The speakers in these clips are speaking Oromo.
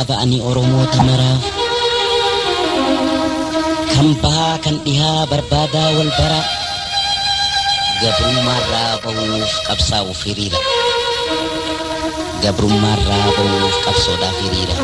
qaba'anii Oromoota maraaf kan bahaa kan dhihaa barbaadaa wal bara gabrummaarraa bahuuf qabsaa'uuf hiriira gabrummaarraa bahuuf qabsoodhaaf hiriira.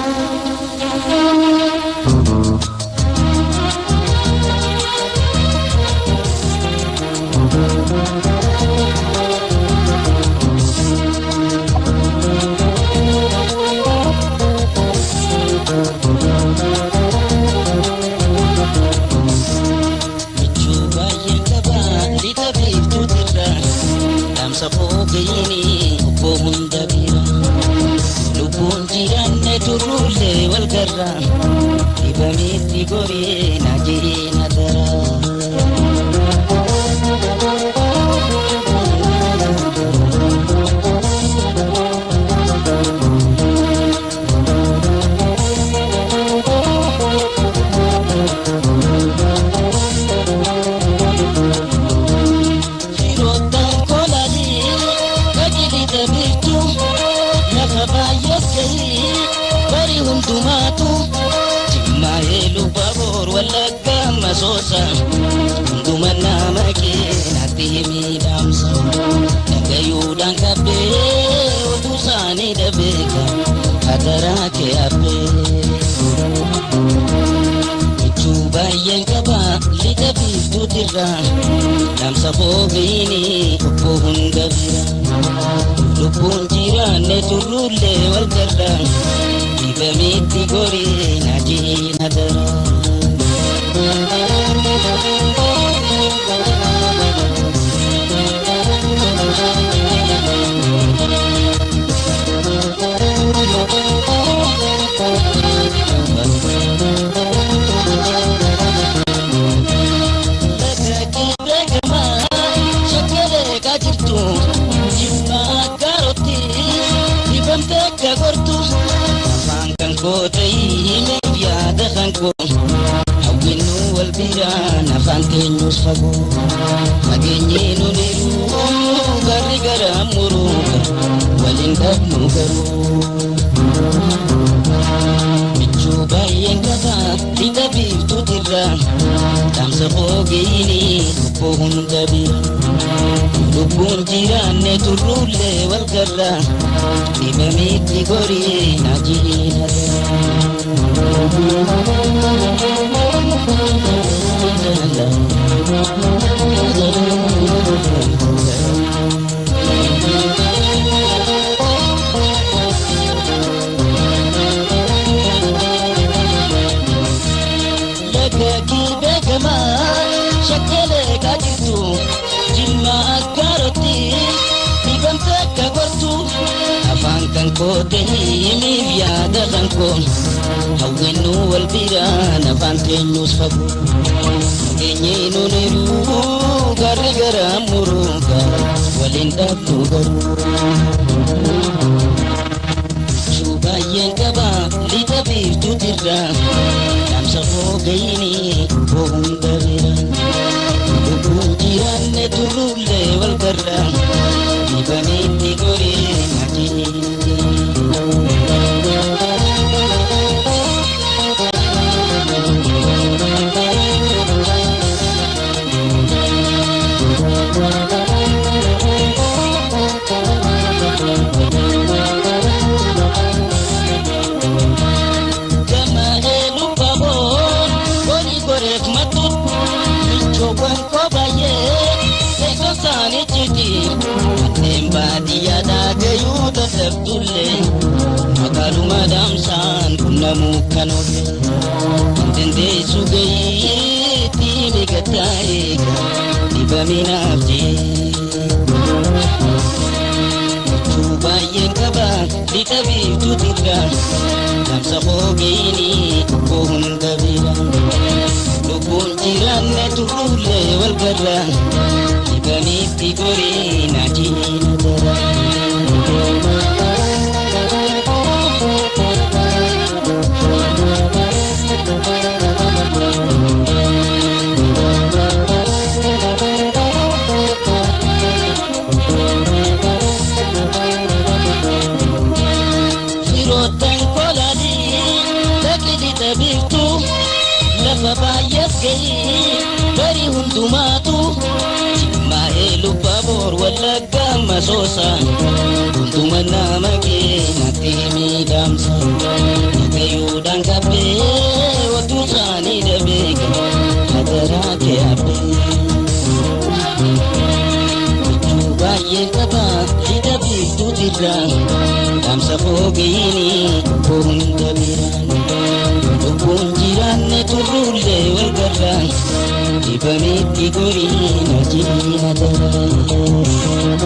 Sabogini bohunda bira lubun jiranne turule wal garra ibamiti gore najiri nadara Sosa dumana makina timi damsa nagayudan kabe udusani debeka hadara ke abe chuba yenkaba litabi tutira damsa bogini pohun gabira lupun jirane turule wal garda ibamiti gori naji nadara Fantenyus fago magenye no niru gari garamuru walindab nugaru bichu bayen kaba tindabi tutira tamsa bogini pohun gabira lubun jirane turule wal garra ibamiti gori najina Kote ini biada kanko hawenu walbirana fantenyus fago genye no niru gari garamuru walindab nugaru chubayen kaba litabi tutira damsa fogini bohunda bira lubun jirane turule wal garra ibamiti gori najini Makalu madam san kunamu kanoge Tende sugei timi katai Dibamina abdi Chubayen kaba ditabi tutira Damsa bogini pohun gabira Lubun jirane turule wal garra Dibamiti gori najina dara Sirotan koladi jirtu lafa baay'eef ga'ee bari hundumaatu jimmaa'ee Lubbaboor Wallagga Masoosa hunduma nama keenyatti miidhamsa nagayuudhaan qabbee wattuu isaanii dhabeeka hadaraa kee habbee baay'ee qaba hidha biiftuutirraan dhaamsa fogeeyini koo hunda biraan lubbuun jiraanne turruullee wal garraan dhibameetti goriin hojiina daraan.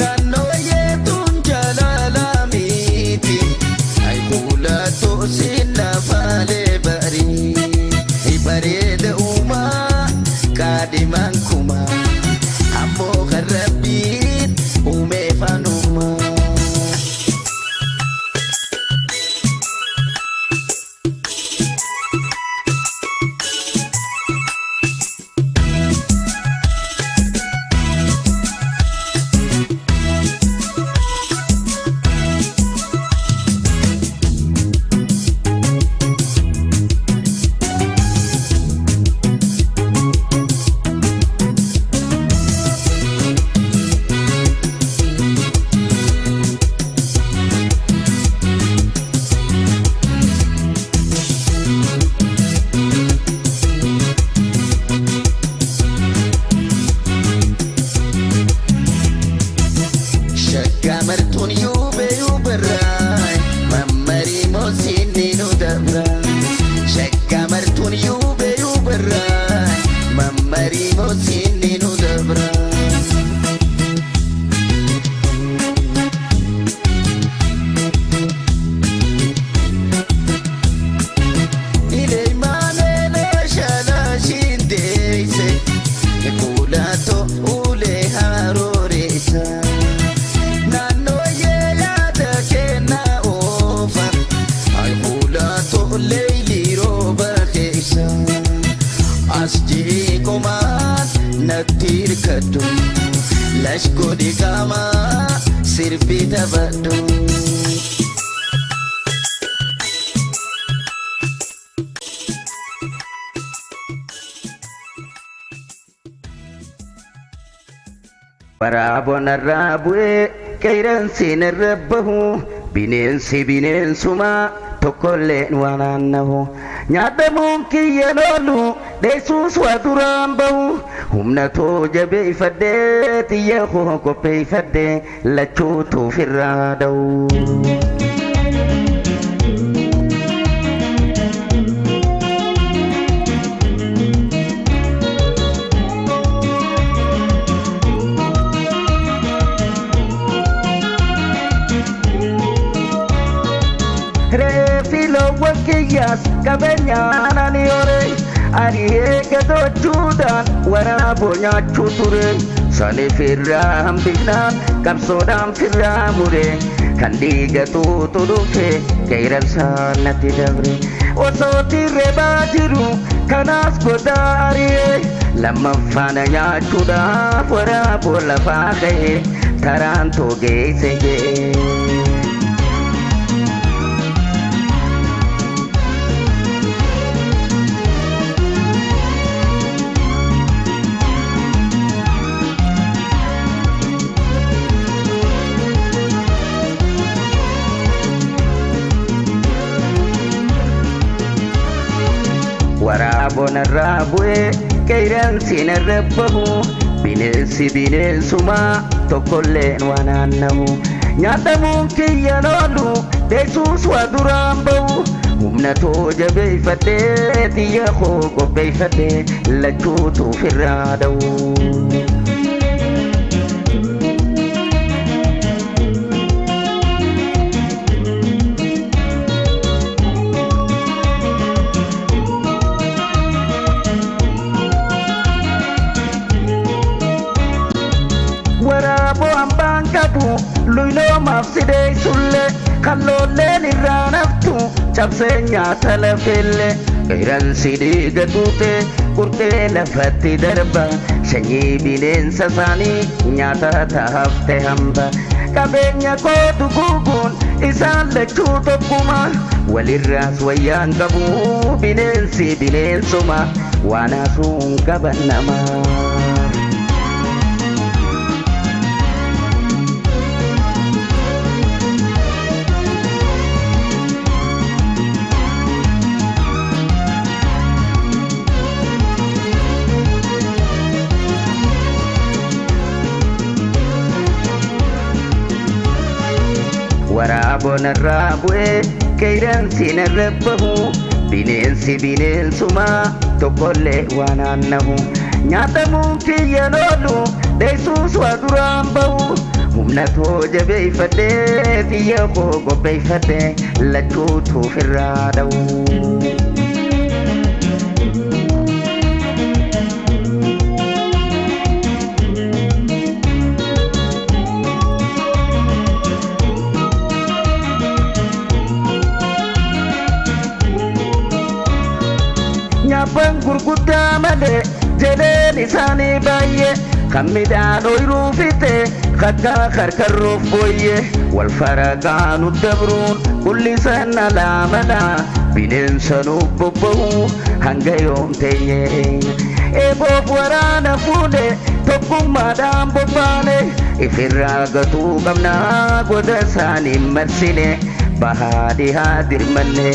naannoo yeetuun jaalalaamiiti ayikuula toosin lafaalee barii bareeda uumaa kaadhimaan kumaa ammoo kan rabbiin uumee fanumaa. Gamartuun yuuberraay mammarii moosiinni nu dabraa. Shaggamartuun yuuberraay mammarii moosiinni nu dabraa. Ileeymaalee laashaalaashiin deeyse kuulaatoo ulee haarooreysa. Asjii komaan natti hirkadhu lash godhi qaamaa sirbii taphadhu. Waraaboon irraa bu'ee qeeransiin irra bahu bineensi bineensumaa tokkolleen waan naannahu nyaatamuun kiyyan oolu dheessuus waa duraan bahu humna too jabeeffadhee xiyya koo qopheeffadhee lachuutu ofirraa da'u. Reefilawwan kiyyaas qabeenyaan ani horee ani eeggatochuudhaan waraaboo nyaachuu ture saniif irraa hambifnaan qabsoodhaan firraa muree kan dhiigatuutu dhufe qeeransaan natti dabre osoo tirreebaa jiru kanaas godaa ari'ee lammaffaana nyaachuudhaaf waraaboo lafaa ka'ee taraan too geesse ga'ee. Waraaboon irraa bu'ee qeeransiin irra bahu bineensi bineensumaa tokkolleen waan naannahu nyaatamuun kiyyan oolu dheessuus waa duraan bahu humna too jabeeffadhee xiyya koo qopheeffadhee lachuutu ofirraa da'u. Waraaboo hambaan qabu luynoomaaf sidee sulle kalloolleen irraa naftu cabsee nyaata lafeelle qeeransi dhiiga tuute qurxee lafatti darba sanyii bineensa isaanii nyaata taafte hamba qabeenya kootu guuguun isaan lachuu tokkuma walirraas wayyaan qabu bineensi bineensuma waan haasuun qaban namaa. Waraaboon irraa bu'ee qeeransiin irra bahu bineensi bineensumaa tokkollee waan naannahu nyaatamuun kiyyan oolu dheessuus waa duraan bahu humna too jabeeffadhee xiyya koo qopheeffadhee lachuutu firraa dha'u. Nyaaphan gurguddaa malee jedheen isaanii baay'ee kan midhaan ooyiruu fixe kakka karkarroof booyyee wal faraqaanu dabruun kullisan alaamana bineensa nuuf bobba'u hanga yoom teenye eeboof waraana fuudhe tokkummaadhaan bobbaane ifirraa gatuu qabnaa goda isaanii marsine bahaa dhihaa dirmanne.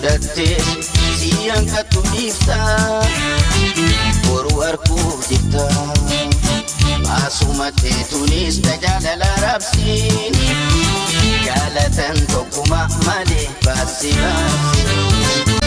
mudattee si hanqattu dhiifta boru arguuf jirta asuma teetunis tajaalala rabsiin jaalatan tokkuma malee baasi baasi.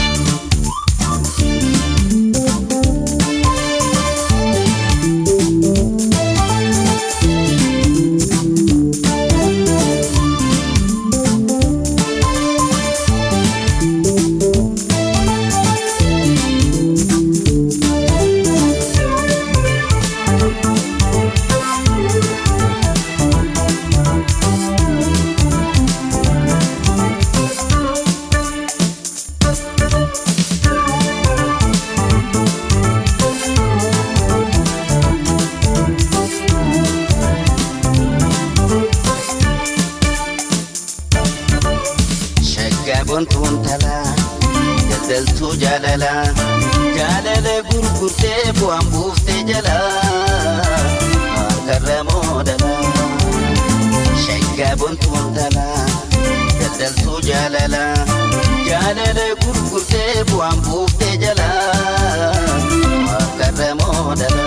Bontun tala daldaltuu jaalala jaalala gurgurtee bu'aan buuftee jala harkarra moodala shaggaa bontun tala daldaltuu jaalala jaalala gurgurtee bu'aan buuftee jala harkarra moodala.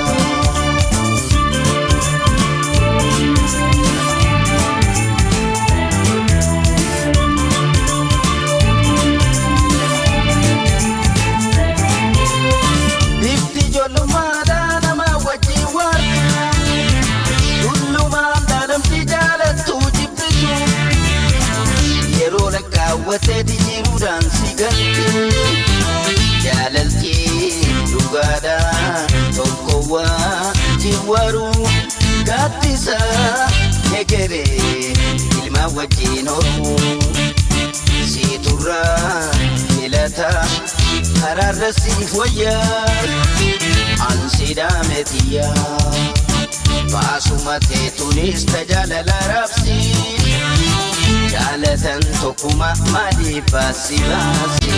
Wateeti jiruudhaan si galti jaalalti dhugaadha tokkowwaa jiwaru gaaddisa egeree ilma wajjin hormu siiturraa filata karaarra siif wayyaa ansiidhaametiyyaa baasuma teetunis tajaalala rabsiin jaalatan tokkuma malee baasi baasi.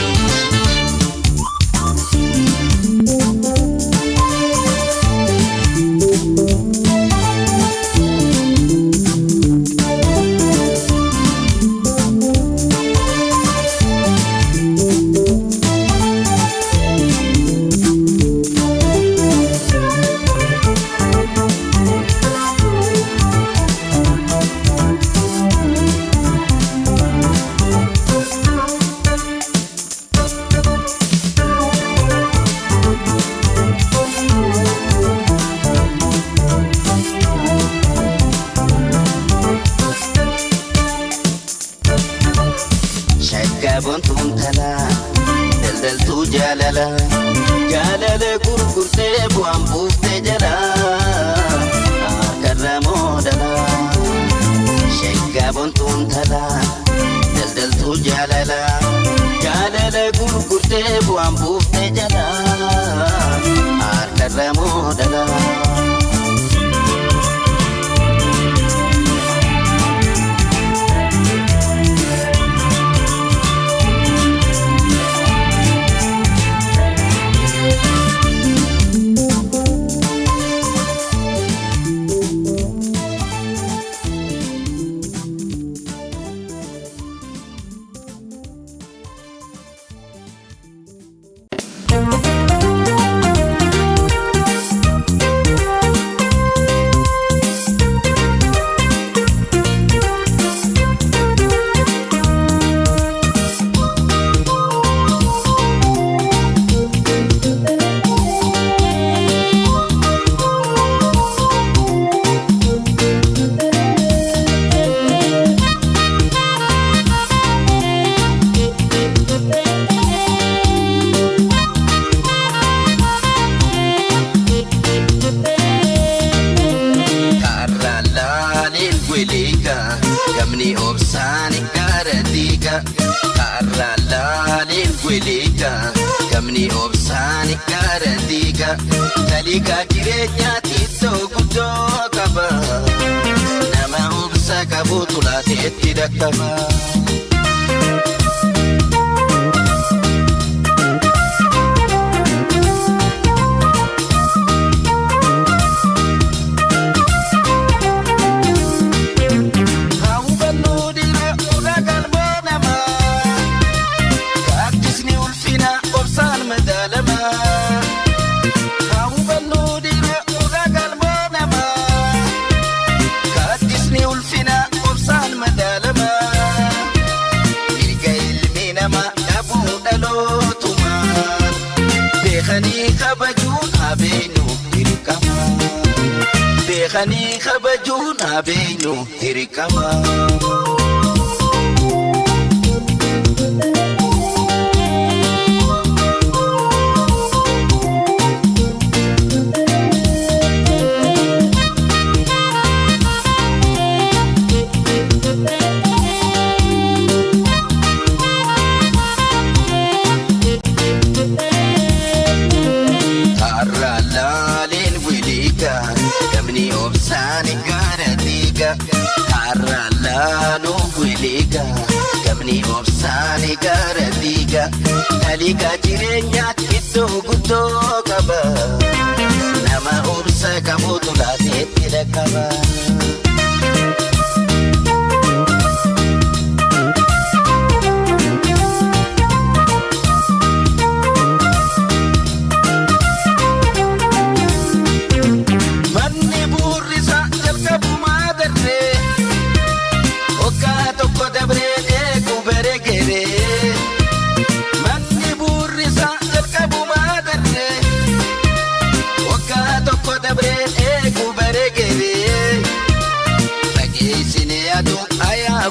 Bontun tala daldaltuu jaalala jaalala gurgurtee bu'aan buuftee jala harkarra moodala shaggaa bontun tala daldaltuu jaalala jaalala gurgurtee bu'aan buuftee jala harkarra moodala. Gamni obsaani gara diiga kaarraalaaleen gweleega gamni obsaani gara diiga taliigaa jireenyaatti iddoo guddoo qaba nama obsa qabuutu laateetti dhaqqaba. beekanii kabajuun habeeynu dirqama. Liga jirenya itu gudo kaba nama ursa kamu tulate tidak kaba. Mani burisa jalka bumadre oka toko dabre kubere gere.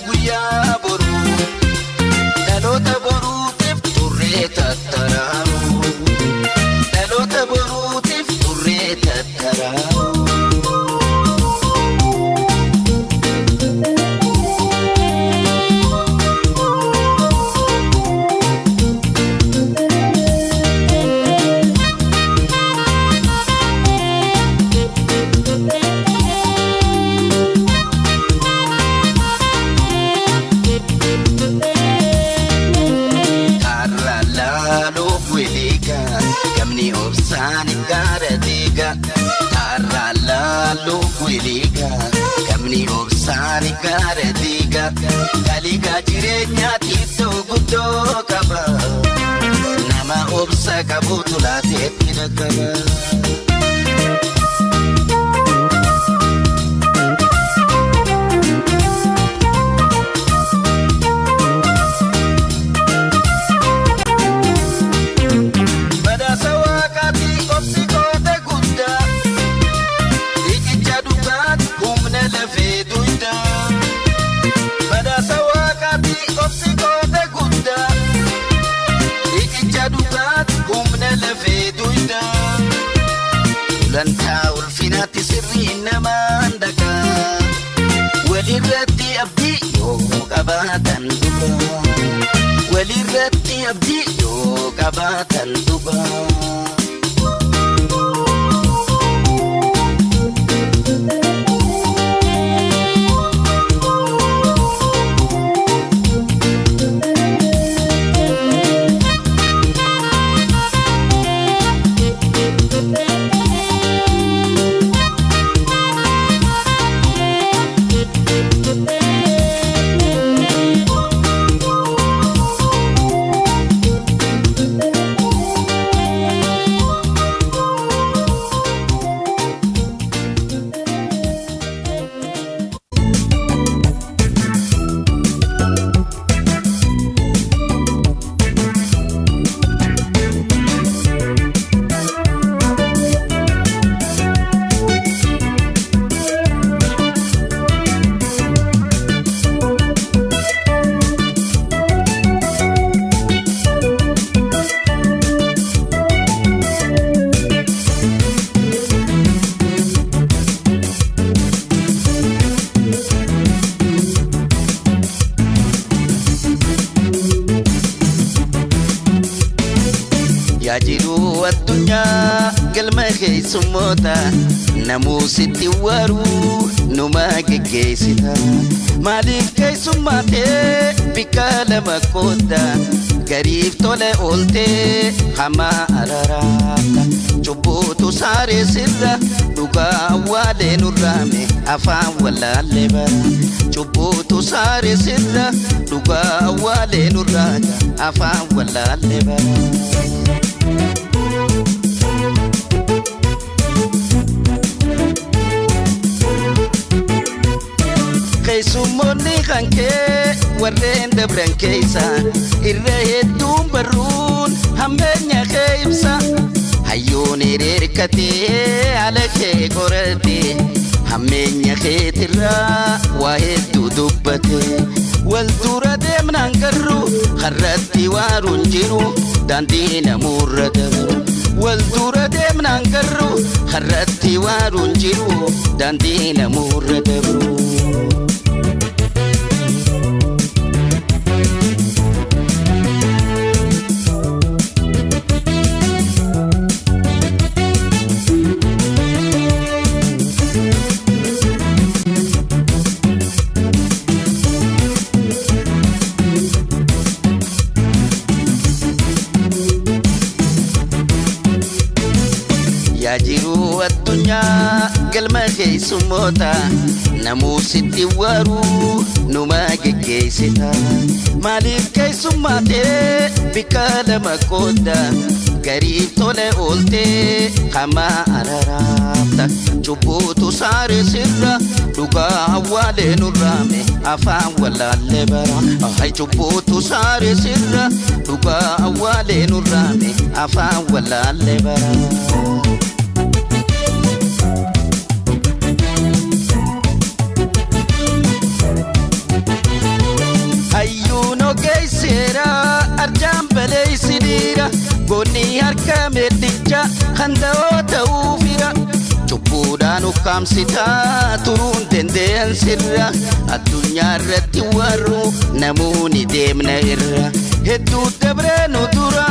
Guya boru, dalota boru tif turre tataramu, dalota boru tif turre tataramu. Liga jirenya itu gudo kaba nama obsa kabutulate tidak kaba. Lantau finati sirri naman daga walirratti abdi yo kabatan duba walirratti abdi yo kabatan duba. Yajiru addunyaa galma keessummoota namuu sitti waru numa geggeessita maaliif keessummaatee bikka lama qoodda gariif tole ooltee hamaa araraata cubbuutu saaree sirra dhugaa awwaalee nurraame afaan wallaallee bara cubbuutu saaree sirra dhugaa awwaalee nurraata afaan wallaallee bara. Keessummoonni kan kee warreen dabran keessa irra hedduun barruun hammeenya kee ibsa hayyoon hirkatee haala kee qorate hammeenya keetirraa waa hedduu dubbate wal dura deemnaan garru harratti waaruun jiru daandii namuurra dabru wal dura deemnaan garru harratti waaruun jiru daandii namuurra dabru jiru addunyaa galma keessummoota namuu sitti waruu numa geggeessita maaliif keessummaatee bika lama qooda gariif tole ooltee hama araraafta cubbuutu saare sirra dhugaa awwaalee nurraame afaan wallaallee bara ahay cubbuutu saare sirra dhugaa awwaalee nurraame afaan wallaallee bara geysera arjaan baleeysidhiira goonni harka meddicha handa'oo ta'uufira cubbuudhaan ukkaamsitaa turuun danda'an sirra addunyaa irratti warru namoonni deemna irra hedduu dabree nu dura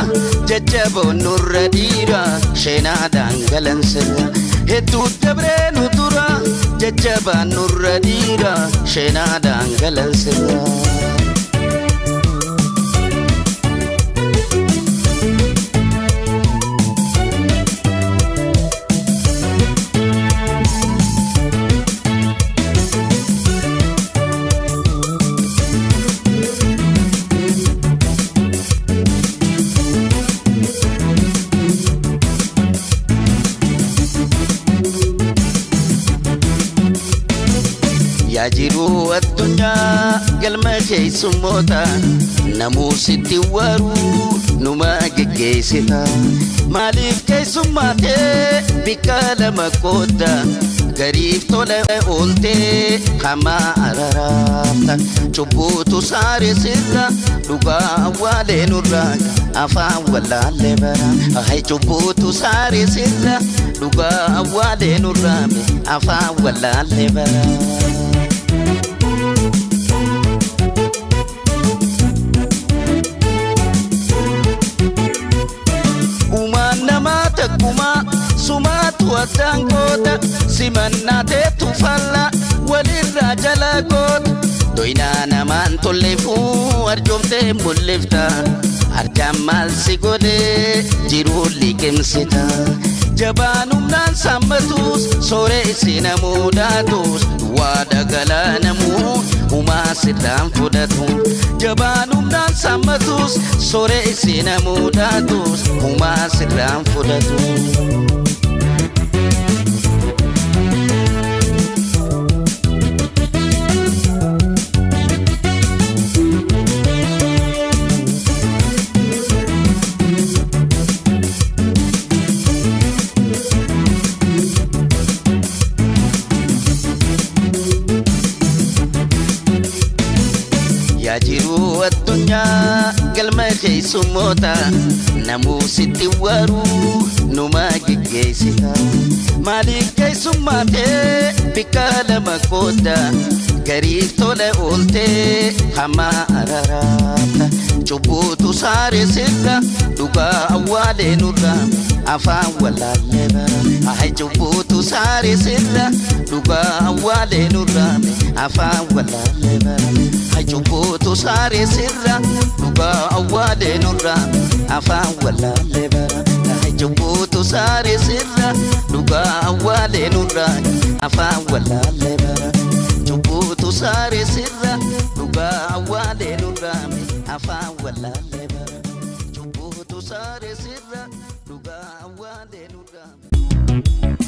jajjaboon nurra dhiira sheenaadhaan galan sirra hedduu dabree nu dura jajjabaan nurra dhiira sheenaadhaan galan sirra jiru addunyaa galma keessummoota namuu sitti waruu numa geggeessita maaliif keessummaatee bika lama qooda gariif tole ooltee hama araraafta cubbuutu saare sirra dhugaa awwaalee nurraa afaan wallaallee bara ahay cubbuutu saare sirra dhugaa awwaalee nurraame afaan wallaallee bara sumaatu addaan gooda simannatee tufalla walirraa jala gooda doynaa namaan tolleefuu arjoomtee mul'ifta arjaan maal si godhee jiruu liqimsita jabaan humnaan sammatuus sooressi namuu dhaatus waa dagalaa namuu humaa sirraan fudhatu jabaan humnaan sammatuus sooressi namuu dhaatus humaa sirraan fudhatu jiru addunyaa galma keessummoota namuu sitti waruu numa geggeessita maaliif keessummaatee bika lama qooda gariif tole ooltee hama araraafta cubbuutu saare sirra dhugaa awwaalee nurraa afaan wallaallee bara ahay cubbuutu saare sirra dhugaa awwaalee nurraa afaan wallaallee bara cubbuutu saare sirra dhugaa awwaalee nurraa afaan wallaallee bara cubbuutu saare sirra dhugaa awwaalee nurraa afaan wallaallee bara cubbuutu saare sirra dhugaa awwaalee nurraa afaan wallaallee bara cubbuutu saare sirra dhugaa awwaalee nurraa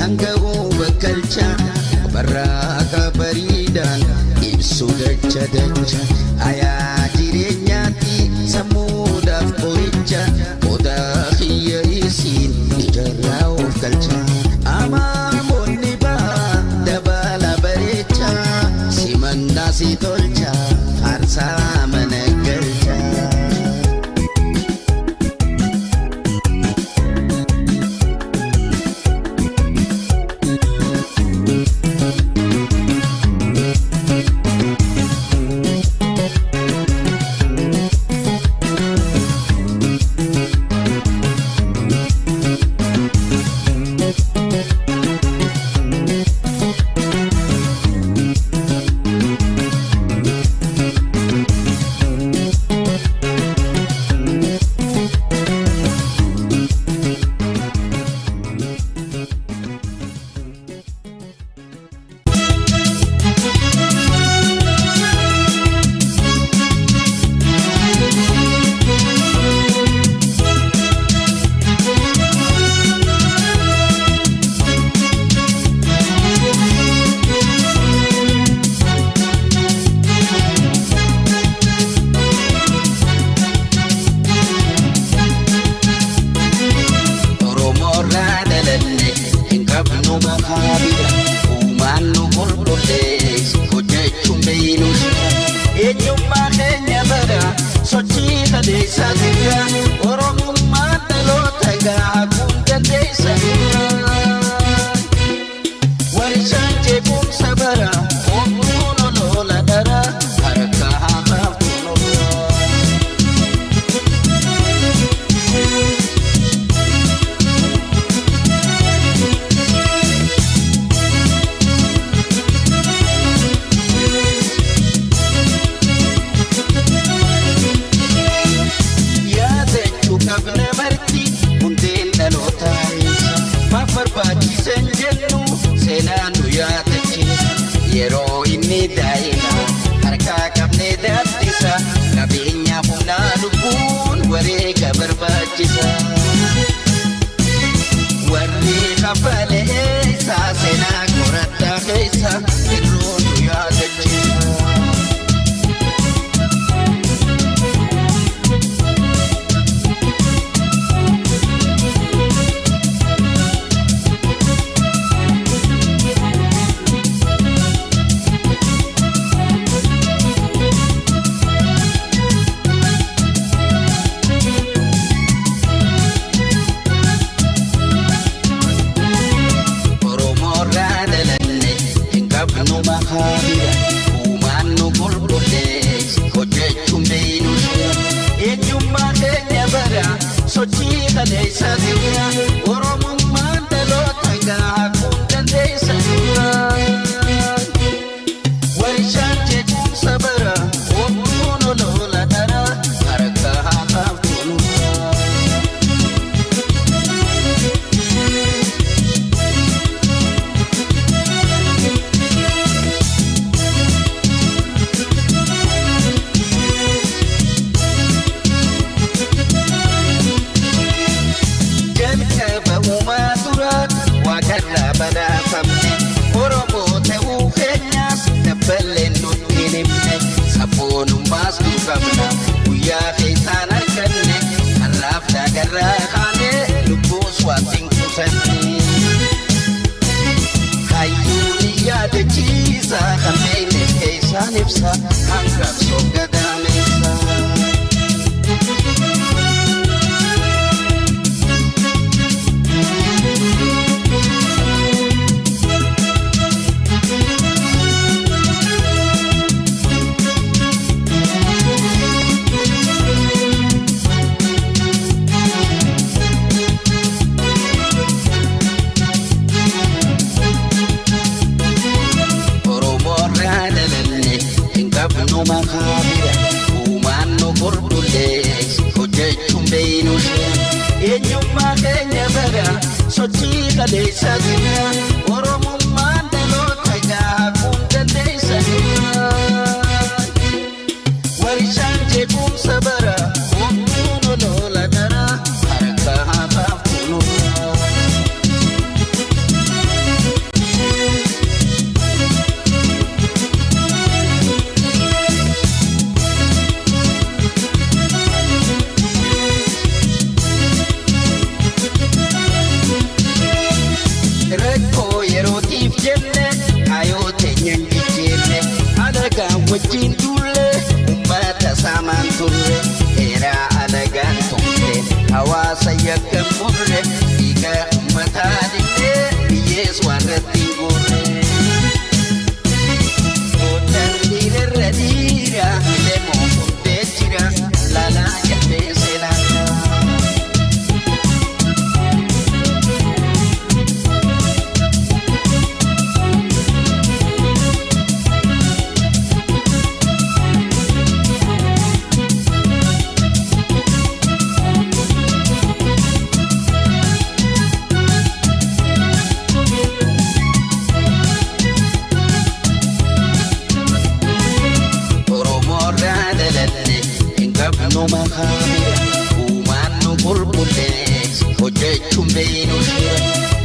hanga'uu bakkalcha barraaqa bariidhaan ibsu dacha dacha ayaa jireenyaatti sammuudhaaf qoricha odaa kiyya isiin ijarraa of galcha amaamonni baa dabala bareecha simannaa si tolcha faarsaa mana galcha.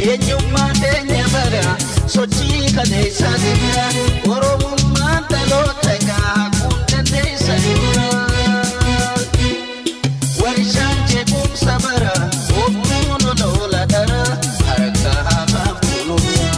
eenyummaa keenya bara sochii kaleessaa dibira oromummaan dhaloota egaa kun dandeessa dibira warishaan jeequmsa bara obbuun oloola dara harka hafaaf kunuunfa.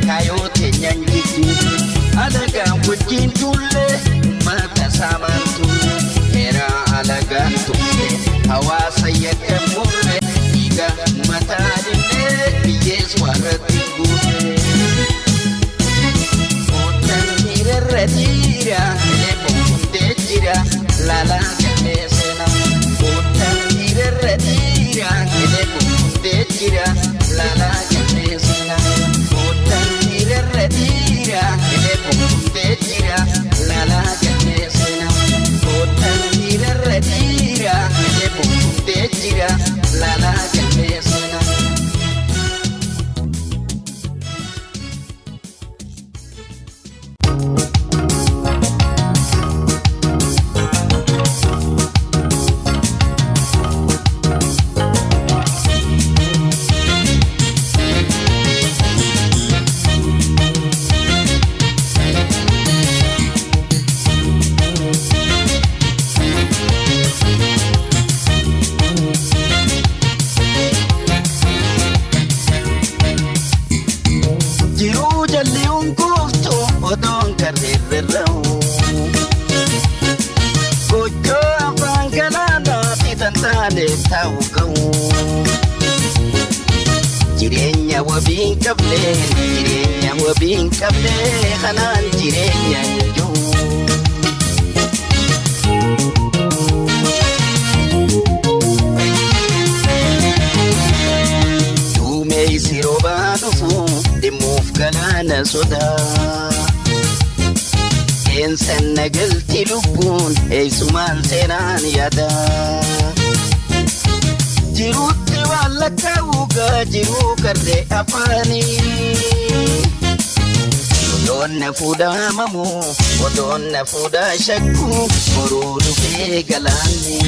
Kayote nyanjiti alagaan wajjin tulle mata samantu era alagaan tulle hawaasa yakka murre dhiiga mataa dhibee biyyees warratti guute mootan hirarra dhiira elemoo hundee jira laalaa galmeessina mootan hirarra dhiira elemoo hundee jira laalaa galmeessina. Retira, ele punte tira, la galesena. Otan tira, retira, ele punte tira, la galesena. Jireenya wabiin qablee kanaan jireenya jiru. Duumessi roobaa dhufu dhimmuuf galaana sodaa. Eensan nagalti lubbuun eessumaan seenaan yaada. Jiruutti waan lakkaa'uugaa jiruu karree afaanii. Odoon na fuudhaa mamuu, odoon na fuudhaa shakkuu, boruu dhufee galaanni.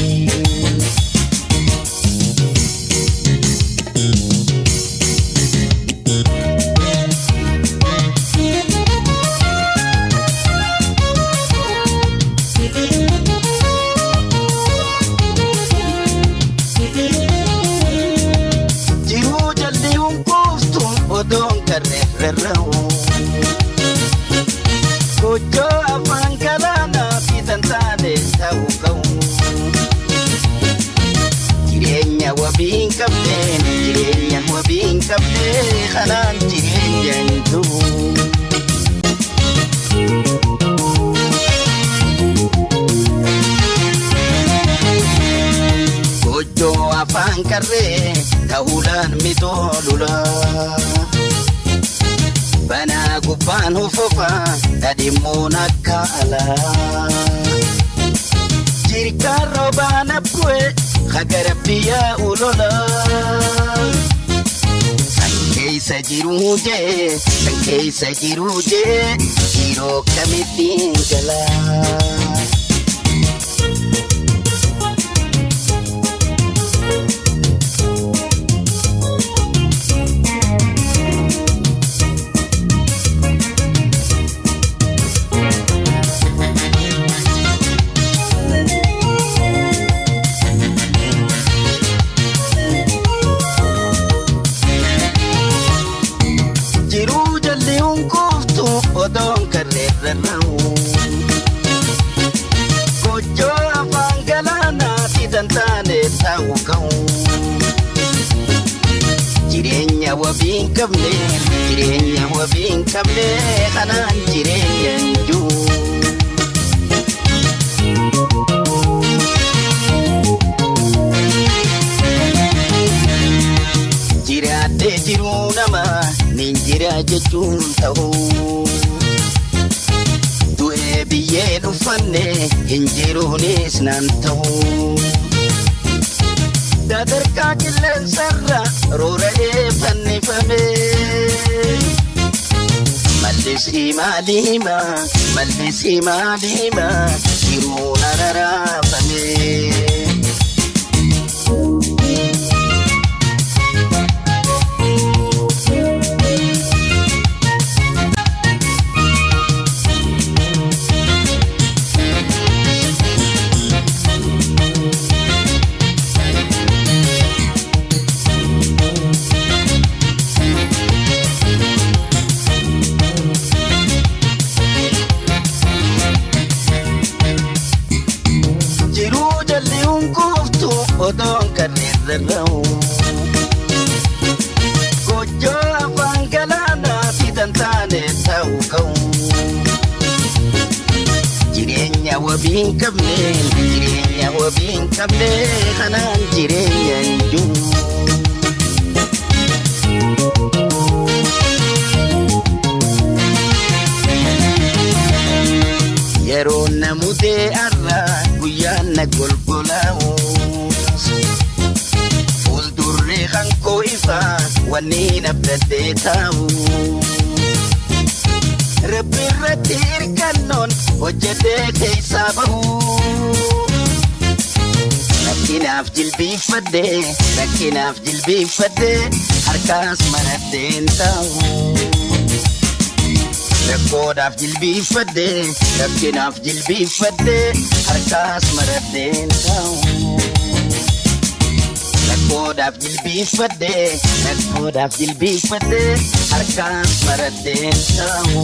Kojo afaan galaanaa fi tantaane ta'uu qabu. Jireenya wabiin qablee kanaan jireenya hin jiru. Kojo afaan qarree ta'uudhaan mitoolula. Banaa gubbaan hufufaa dhadhimuun akka alaa. Jirkaan roobaan abbu'e hagara biyyaa ulola. San keessa jiruu jee yeroo kamittiin galaa. Odoon karreerra na'u. Kojo afaan galaanaa fi tantaane ta'uu qabu. Jireenya wabiin qablee kanaan jireenya hin jiru. Jiraatee jiruu nama nin jira jechuun ta'uu. Du'ee biyyee dhufanne hin jiruunis nan ta'uu. Sadarkaa qilleensarra roora'ee fannifame. Mallisii maalima jiruun araraafame. Odoon kanneen darra'u gojjoo afaan galaanaa fidan taane ta'uu ka'u. Jireenya wabii hin qabne kanaan jireenya hin jiru. Yeroo namutee arra guyyaan na golgolaa'u. Fuuldurri hankoo ifaa wanni nabdadee taa'u. Rabbi irratti hirkannoon hojjetee keessaa bahu. Rakkinaaf jilbiifadhee harkaas maradheen taa'u. Rakkoodhaaf jilbiifadhee harkaas maradheen taa'u. Rakkoodhaaf jilbiifadhee harkaas maradheen taa'u.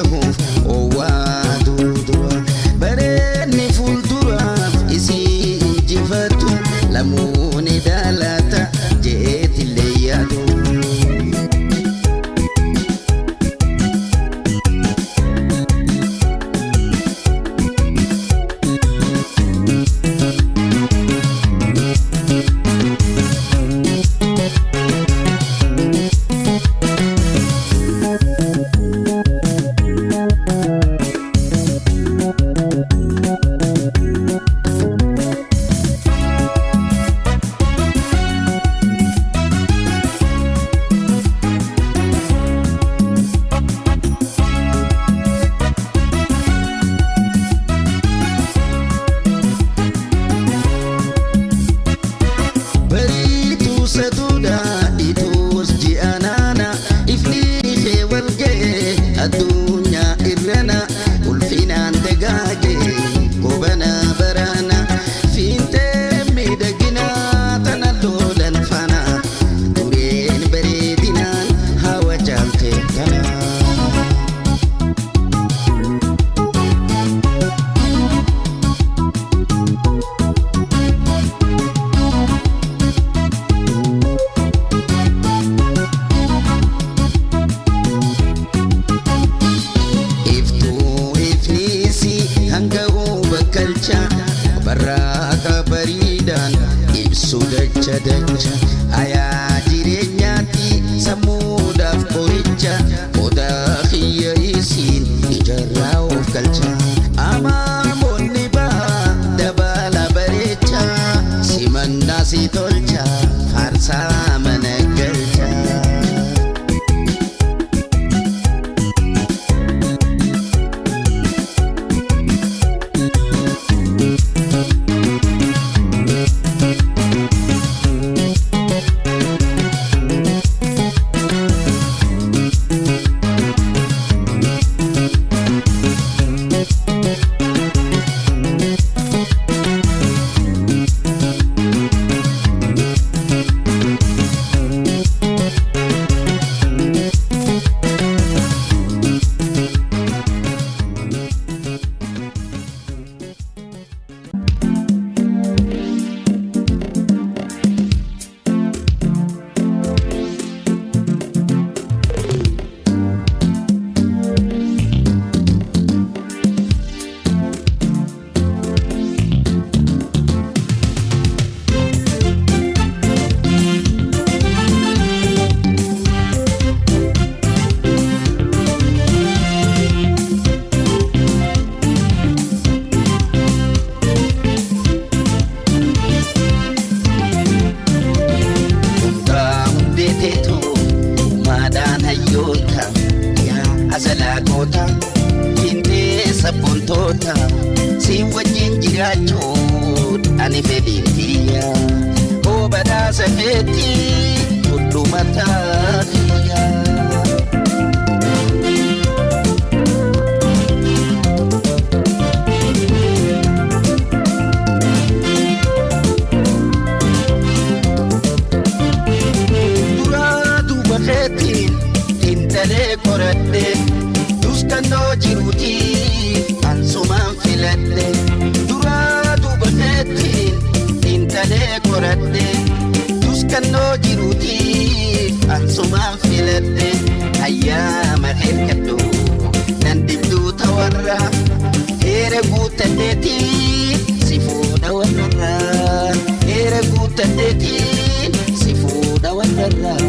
gahuuf owwaa dudura bareedni fuulduraaf isii injifatu lamuuni daalata jeetillee yaadu. Saduda itus ji'anana ifni wal ga'e addunyaa irrana ulfinaan dagaage gobana barana fiintee miidhaginaa tana lolan fana dureen bareedinaan hawa jaaltee kana. Barraaka bariidhaan ibsu dacha dacha ayaa jireenyaatti sammuudhaaf qoricha odaa kiyya isiin ijarraa of galcha amaamoonni baa dabala bareecha simannaa si tolcha faarsaa mana galcha. Asalaakota kintee sabboontoota si wajjin jiraachuun ani fedhiin tiyya hoo badhaasa feetii hunduma taatiyya. Duraa duuba keetiin tintalee qoradhe duskannoo jiruutii ansumaan filadhe duraa duuba keetiin tintalee qoradhe duskannoo jiruutii ansumaan filadhe ayyaama hirkadhu nan dibduu tawarra heera guuttadheetii si fuudha wallarraa heera guuttadheetii si fuudha wallarraa.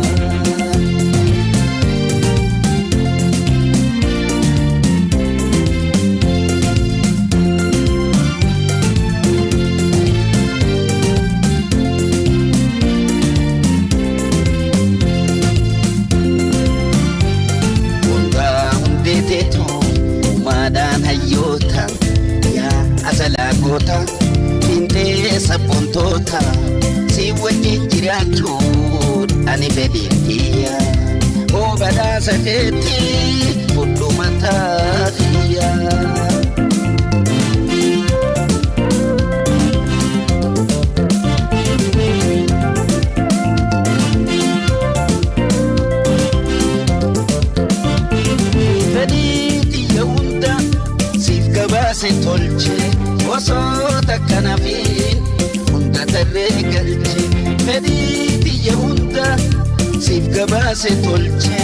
Madaan hayyoota yaa asalaakota kintee sabboontoota si wajjin jiraachuun ani fedhiin tiyya hoo badhaasa keetii hunduma taatiyya. Fedhii tolche osoo takka nafiin hunda tarree galche fedhii biyya hunda siif gabaase tolche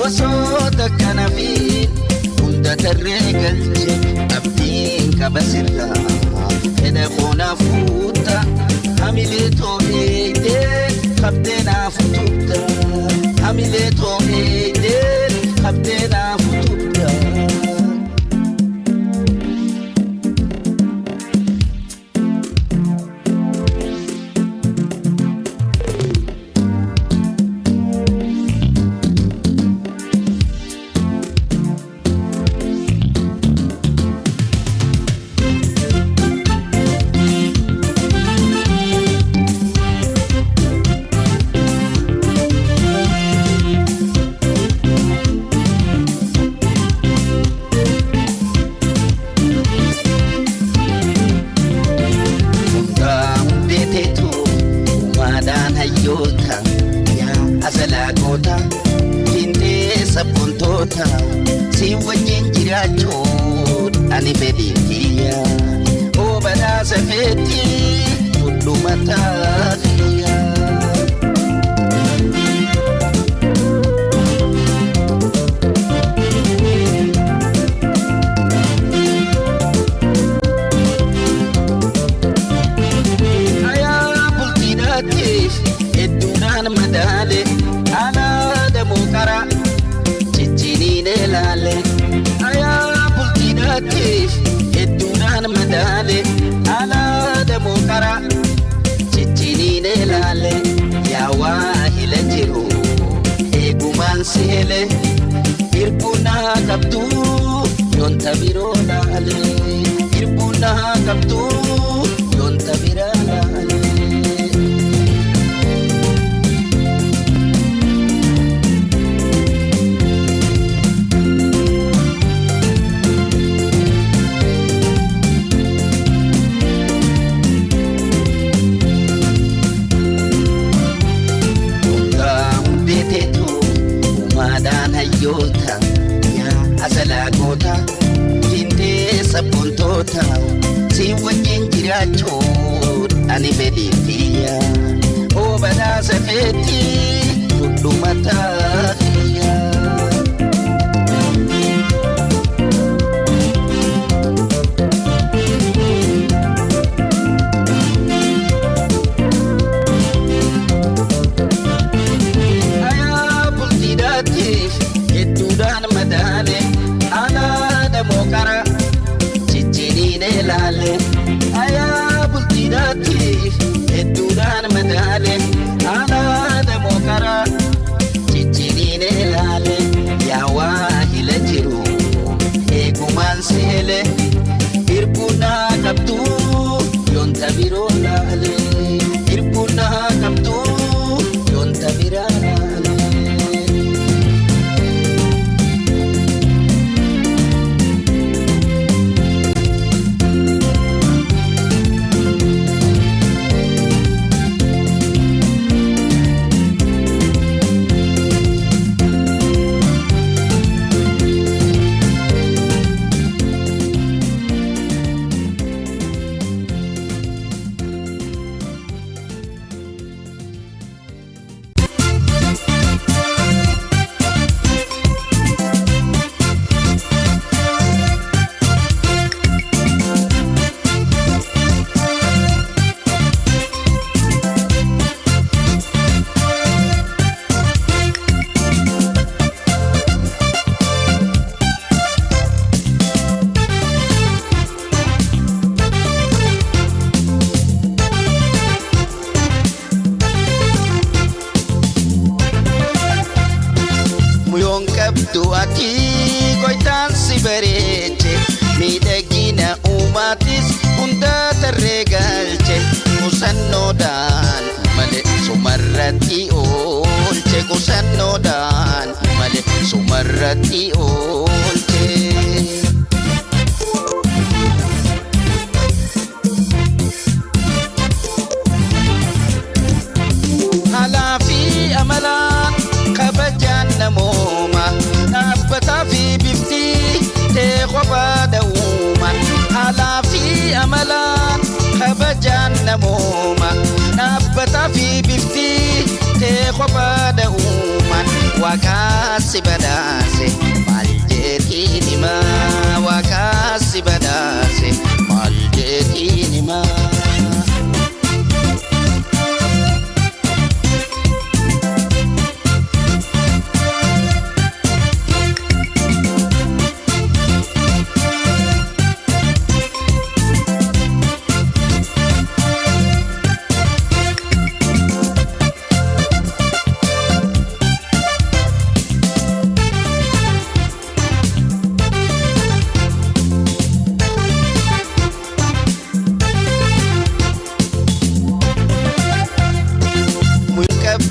osoo takka nafiin hunda tarree galche abdiin qaba sirraa fedha koona fuuta hamilee too'eedee qabdeenaa futubda hamilee too'eedee qabdeenaa futubda. Si wajjin jiraachuun ani fedhiin kiyya oo badhaasa feetii hunduma taatiyya. Ayaa bultiidhaatiif hedduudhaan madaale alaa damoo karaa. Lale ayaa bultiidhaatiif hedduudhaan madaale alaa damoo karaa chichiniine laale yaa waa hila jiru eegumaan seele hirbuunaa qabduu yoonta biroo laale hirbuunaa qabduu yoonta biraa laale. Yaa asalaagota dindee sabboontoota si wajjin jiraachuun ani fedhiin kiyya oo badhaasa feetii hunduma taatiyya. Hedduudhaan madaale alaa damoo karaa chichiniine laale ayaa bultiidhaatiif hedduudhaan madaale alaa damoo karaa chichiniine laale yaa waa hila jiru eegumaan seele hirbuunaa qabduu yoonta biroo laale hirbuunaa qabduu yoonta biraa laale. Du'aati goitaan si bareeche miidhagina uumaatis hunda tarree galche qusannoodhaan malee sumarratti oolche qusannoodhaan malee sumarratti oolche. Haalaa fi amalaan kabajaan namooma dhaabbataa fi biftii ta'e kophaa da'uuman haala namooma dhaabbataa fi biftii tee kophaadha uumaan waaqaa si badhaase maal jeetiin himaa waaqaa si badhaase maal jeetiin himaa.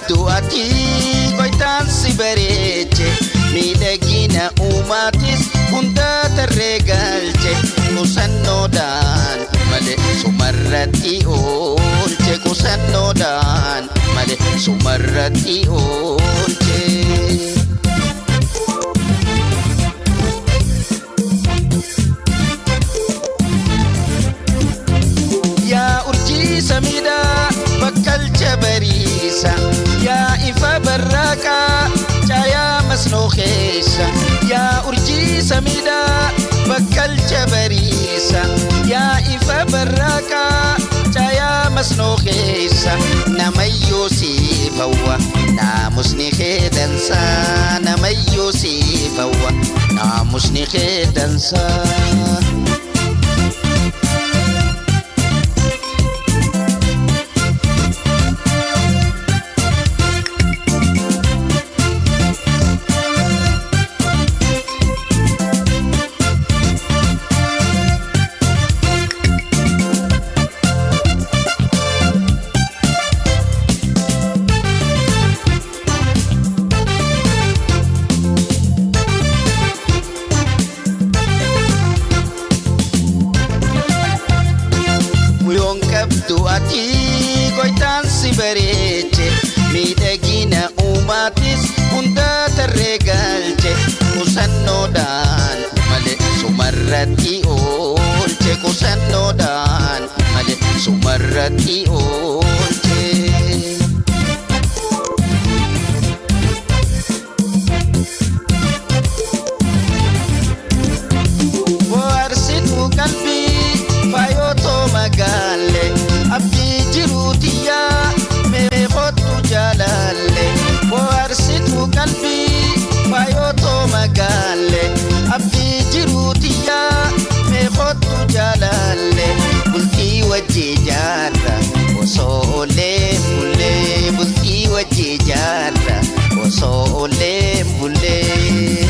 Du'ati goitaan si bareeche miidhagina uumaatis hunda tarree galche kusannoodhaan malee sumarratti oolche kusannoodhaan malee sumarratti oolche. Yaa urjii samiidhaa bakkalcha bariisa yaa ifa barraaqa caayaa masnoo keessa yaa urjii samiidhaa bakkalcha bariisa yaa ifa barraaqa caayaa masnoo keessa namayyoo siif hawwa naamusni kee dansaa namayyoo siif hawwa naamusni kee dansaa. Du'ati goitaan si bareeche miidhagina uumaatis hunda tarree galche kusannoodhaan malee sumarratti oolche kusannoodhaan malee sumarratti oolche. Bohaarsituu qalbii faayotoo magaalee abdii jiruutiyaa mee kottu jaalalle bohaarsituu qalbii faayotoo magaalee abdii jiruutiyaa mee kottu jaalalle bultii wajjii jaarra osoo olee bulee bultii wajjii jaarra osoo olee bulee.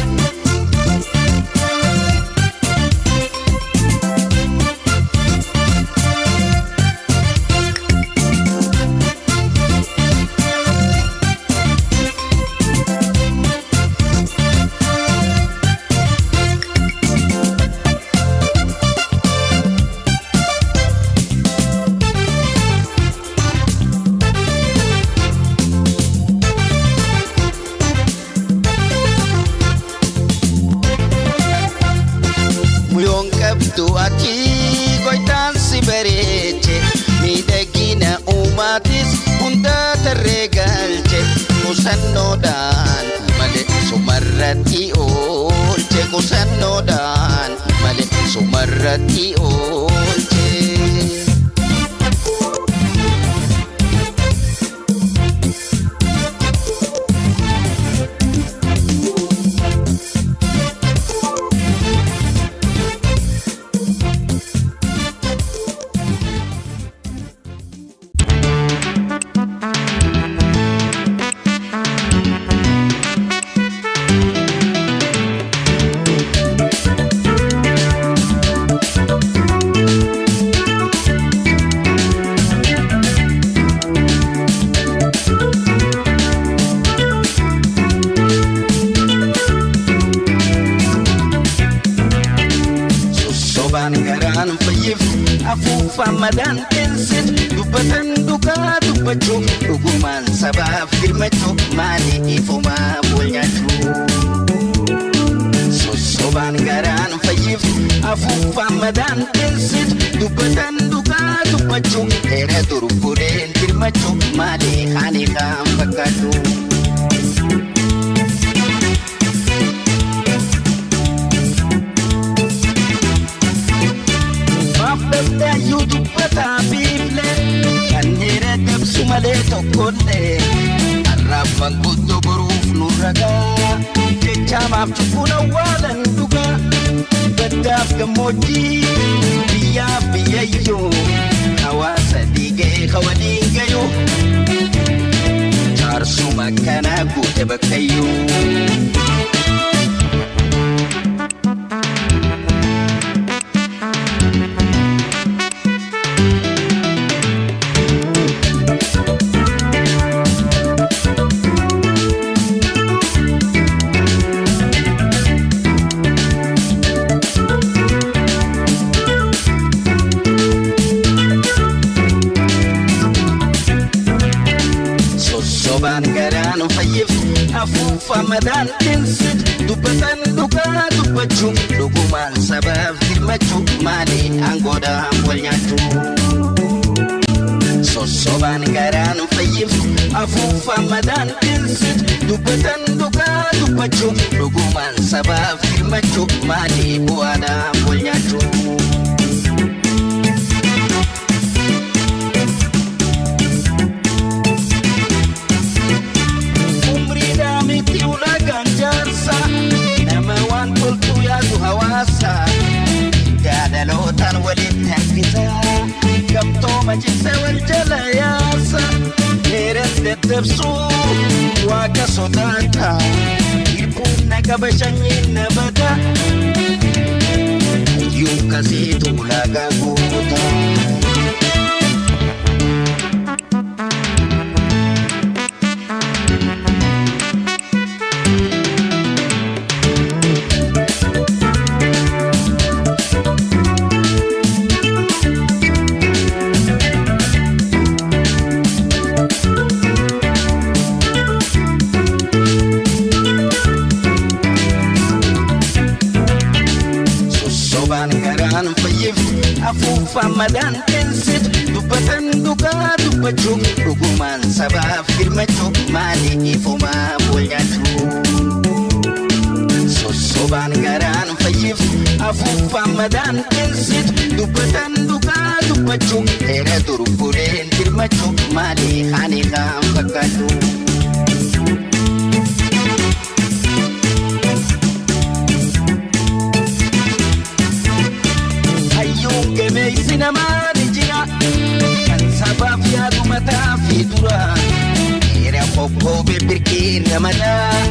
Du'ati goitaan si bareeche miidhagina uumaatis hunda tarree galche kusannoodhaan malee sumarratti oolche kusannoodhaan malee sumarratti oolche. Garaan fayyif afuufa madaan teensit dubbatan dhugaa dubbachuu dhugumaan sabaaf dirmachuu maali ifumaa bol nyaachuu. Sossobaan garaan fayyif afuufa madaan teensit dubbatan dhugaa dubbachuu dheera maaf cubbuna waalan dhugaa baddaaf gammoojjii biyyaaf biyyayyoo hawaasa dhiigee hawaliin gayuu jaarsuma akkanaa guute bakkayyuu. Sobaan garaan fayyif afuufa madaan tinsit dubbatan dhugaa dubbachuu dhugumaan sabaaf dirmachuu maaliin aangoodhaan wal nyaachuu. Sobaan garaan fayyif afuufa madaan tinsit dubbatan dhugaa dubbachuu dhugumaan sabaaf dirmachuu maaliin bu'aadhaan wal nyaachuu. Gadalootaan walitti harkisaa gamtooma ciisee wal jala yaasa dheeras dadhabsuu waaqa sodaata hirbuun naga bashanyiin na bada hayyuu kasiitu ulaagaa guuta. Garaan fayyif afuufa madaan tinsit dubbatan dhugaa dubbachuu dhugumaan sabaaf dirmachuu maalii ifumaa wal nyaachuu. Sobaan garaan fayyif afuufa madaan tinsit dubbatan dhugaa dubbachuu dheera durbuleen dirmachuu maalii ani kaan fakkaachuu. Gemeessi namaa ni jira kan sabaaf yaadu mataa fi dura dheera qoqqoo birbirkii namadaa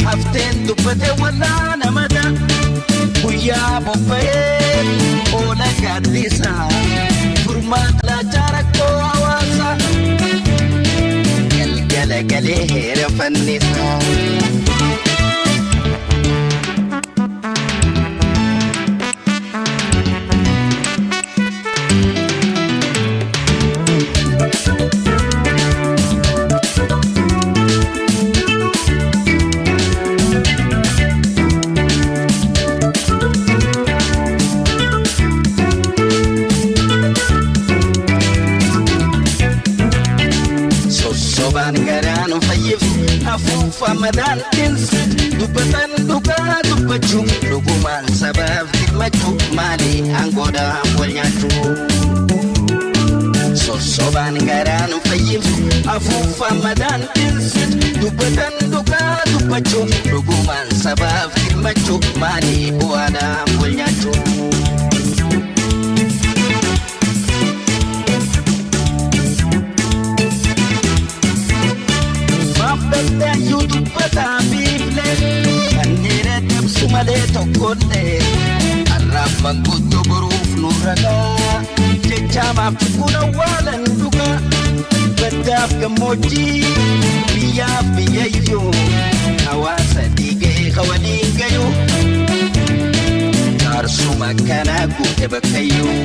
hafteen dubbate wallaa namadaa guyyaa bobba'ee oola gaaddisaa furmaata laachaa rakkoo hawaasa galgala galee heera fannisaa. Sobaan garaan fayyif afuufa madaan tinsit dubbatan dhugaa dubbachuu dhugumaan sabaaf dirmachuu maalii aangoodhaan wal nyaachuu. Sobaan garaan fayyif afuufa madaan tinsit dubbatan dhugaa dubbachuu dhugumaan sabaaf dirmachuu maalii bu'aadhaan wal nyaachuu. Dandaayyuu dubbataa biiflee kanneen dabsu malee tokkollee har'aaf manguddoo boruuf nurra gahaa jecha maaf cubbuna waalan dhugaa baddaaf gammoojjii biyyaaf biyyayyoo hawaasa dhiigee hawaliin gayuu jaarsuma akkanaa guute bakkayyuu.